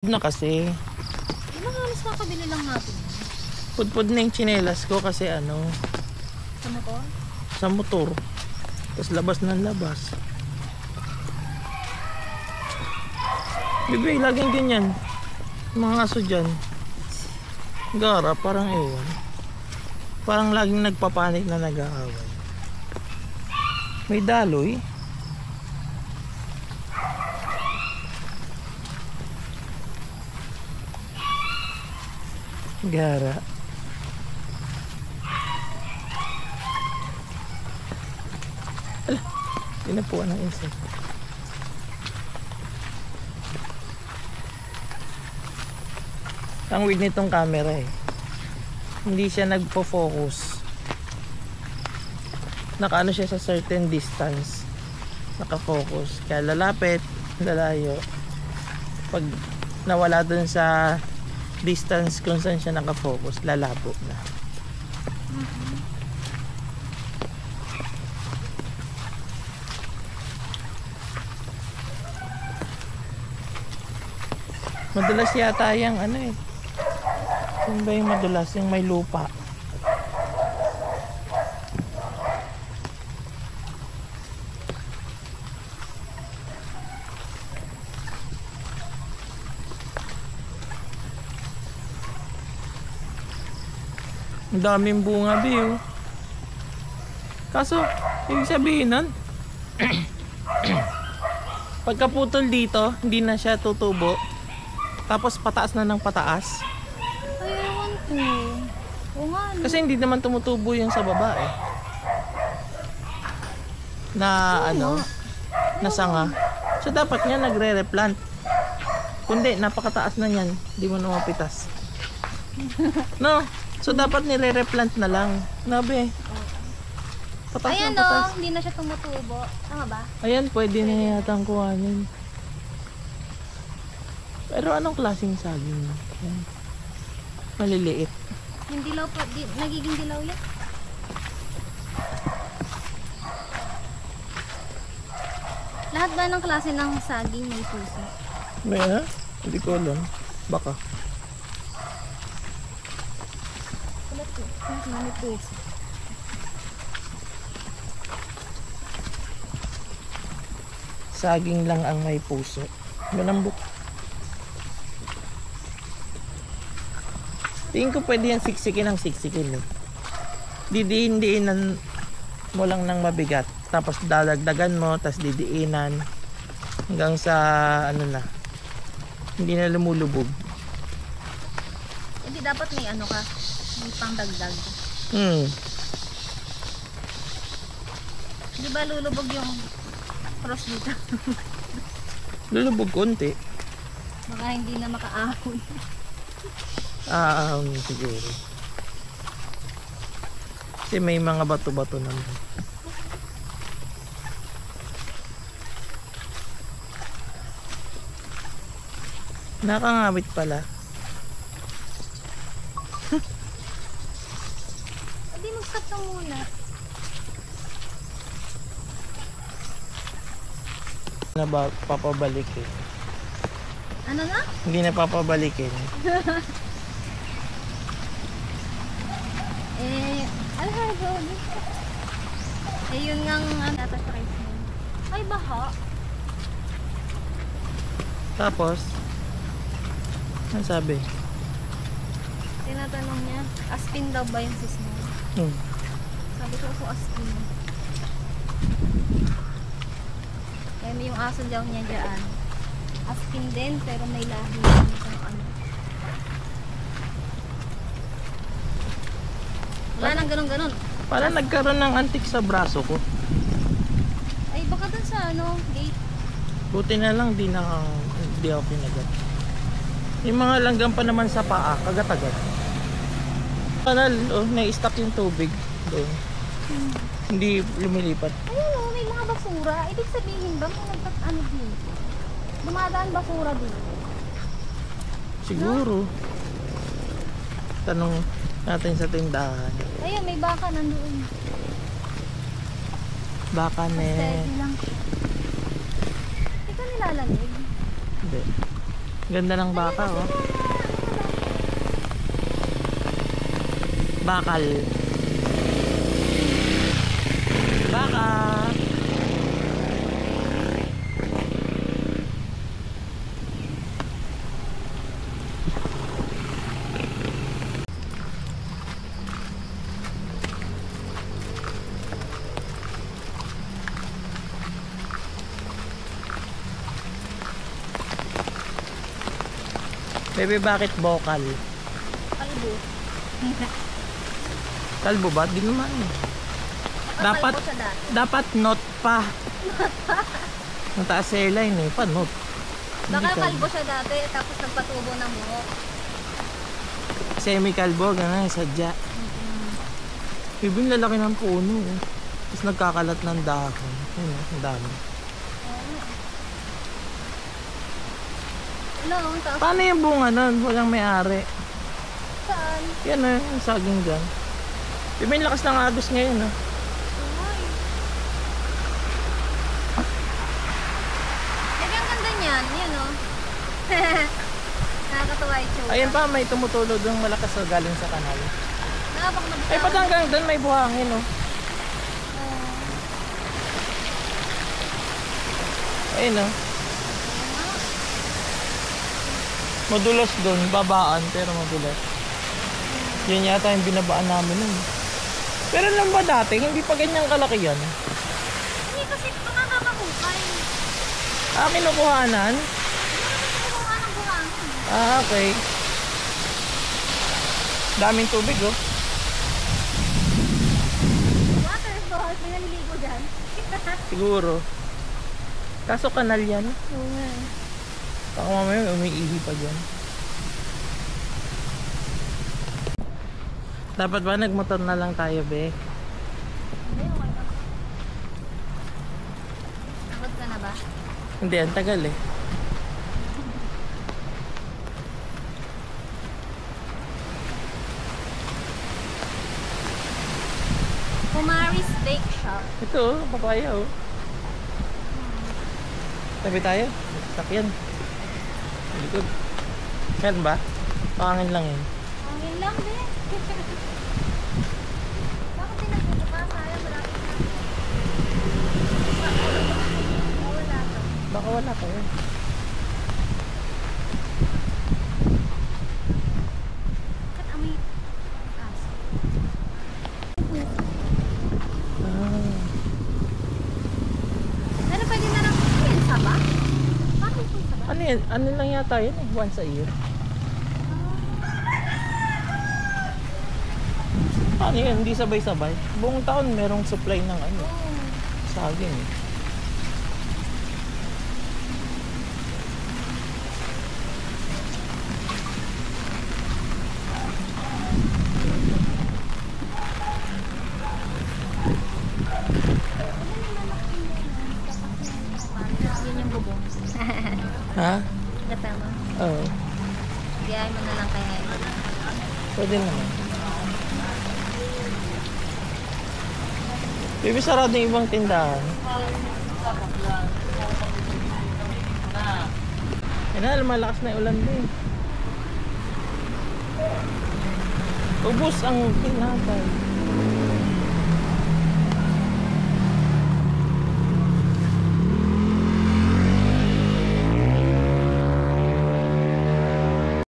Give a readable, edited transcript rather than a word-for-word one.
Na kasi Halos kakabili lang natin. pudpud na yung tsinelas ko kasi Sa motor? sa motor, tapos labas ng labas. Bibi, laging ganyan mga aso dyan. Gara, parang ewan, parang laging nagpapanik na nag-aaway. May daloy. Gara. Ala, tinapuan ng insect. Ang weird nitong camera eh. Hindi siya nagpo-focus. Nakaano siya sa certain distance. Naka-focus. Kaya lalapit, lalayo. Pag nawala dun sa distance kung saan siya naka-focus, lalabo na. Madulas yata yung Saan ba yung madulas? Yung may lupa. Ang daming bunga, Biyo. Kaso, ibig sabihin nun, pagkaputol dito, hindi na siya tutubo. Tapos pataas na ng pataas. Ay, ewan ko. Oo nga. Kasi hindi naman tumutubo yung sa baba eh. Na na sanga. So dapat niya nagre-replant. Kundi napakataas na niyan, hindi mo na mapitas. No, so dapat nire-replant na lang. Nabe. Patas Ayan na patas. hindi na siya tumutubo. Tama ba? Ayan, pwede na yata ang kuhanin. Pero anong klaseng saging? Ayan. Maliliit. Yung dilaw pa, nagiging dilaw yan. Lahat ba ng klase ng saging may puso? May hindi ko alam. Baka. Wala po. May puso. Saging lang ang may puso. Malambot. Tingin ko pwede yan siksikin ng siksikin eh. Didiin-diinan mo lang ng mabigat. Tapos dadagdagan mo, tapos didiinan. Hanggang sa hindi na lumulubog. Hindi dapat may ka. May pangdagdag. Di ba lulubog yung cross dito? Lulubog konti. Baka hindi na makaahon. Siguro. Kasi may mga bato-bato naman. Nakangawit pala. Hindi mag-stop lang muna. Na ba papabalik eh. Ano na? Hindi na papabalikin. Yun ngang tatatrace mo. Ay, baha. Tapos, ano sabi? Tinatanong niya, aspin daw ba yung sis mo? Sabi ko aspin. Kaya may yung aso daw niya dyan. Aspin din, pero may lahi yung Wala nang ganun-ganun. Parang nagkaroon ng antik sa braso ko. Ay, baka dun sa gate. Buti na lang di ako kinagat. Yung mga langgam pa naman sa paa, kagat-agat. Kanal, nai-stuck yung tubig doon. Hindi lumilipat. Ayun may mga basura. Ibig sabihin ba may dito? Dumadaan basura dito. Siguro. Tanong natin sa tindahan. Ayun, may baka nandoon. Baka Steady lang. Ito nilalamig. Hindi. Ganda ng baka, oh. Bakal. Baka. Bebe, bakit bokal? Kalbo. Kalbo ba? Di naman eh. Dapat, Kalbo sa dati. dapat not pa. Ang taas airline eh, pa not. Hindi Baka kalbo. kalbo siya dati, tapos nagpatubo ng buhok. Semi-kalbo, gano'n, sadya. Ibig lalaki ng puno. Oh. Tapos nagkakalat ng dahon. Ayun, oh, ang dami. Ano, ang taas. Paano yung bunga nun? Walang may-ari. Saan? Yan oh, yung saging dyan. Ibig lakas ng agos ngayon oh. Ay. Lagi ang ganda niyan. Yan o. Nakakatawa yung tsura. Ayun pa, may tumutulo doon malakas oh, galing sa kanal. Nakapakamabitawan. Ay, pati hanggang doon may buhangin oh. Ayun oh. Madulas doon, babaan pero madulas. Yan yata yung binabaan namin nun. Pero lang ba dati, hindi pa ganyang kalaki yan? Hindi kasi makakakahukay. Ah, kinukuhanan? Kinukuha ng buhangin. Ah, okay. Daming tubig oh. Waterfall. May naliligo dyan. Siguro. Kaso kanal yan. Oo nga. Baka mamaya umiihi pa dyan. Dapat ba nagmotor na lang tayo, be? Hindi, okay ka. Takot ka na ba? Hindi, ang tagal eh. Kumari's Bake Shop. Ito oh, papaya oh. Tabi tayo. Sakyan. Likod. Yan ba? Pangangin lang yun. Hangin lang din. Bakit pinagbubuka? Sayang malapit na. Wala to. Baka wala pa yun. Bakit amoy aso? Ah. Ano pwede na lang? Ano yan? Saba? Paano yung saba? Ano yan? Ano lang yata yun eh? Once a year. Ano yan? Hindi sabay-sabay. Buong taon merong supply ng ano. Saging eh. Yun yung bubong. Ha? Gata mo. Oo. Biyahe mo na lang kaya yun. Pwede naman. Bibi sarado yung ibang tindahan. Yan na, lumalakas na yung ulan din. Ubus ang tinapay.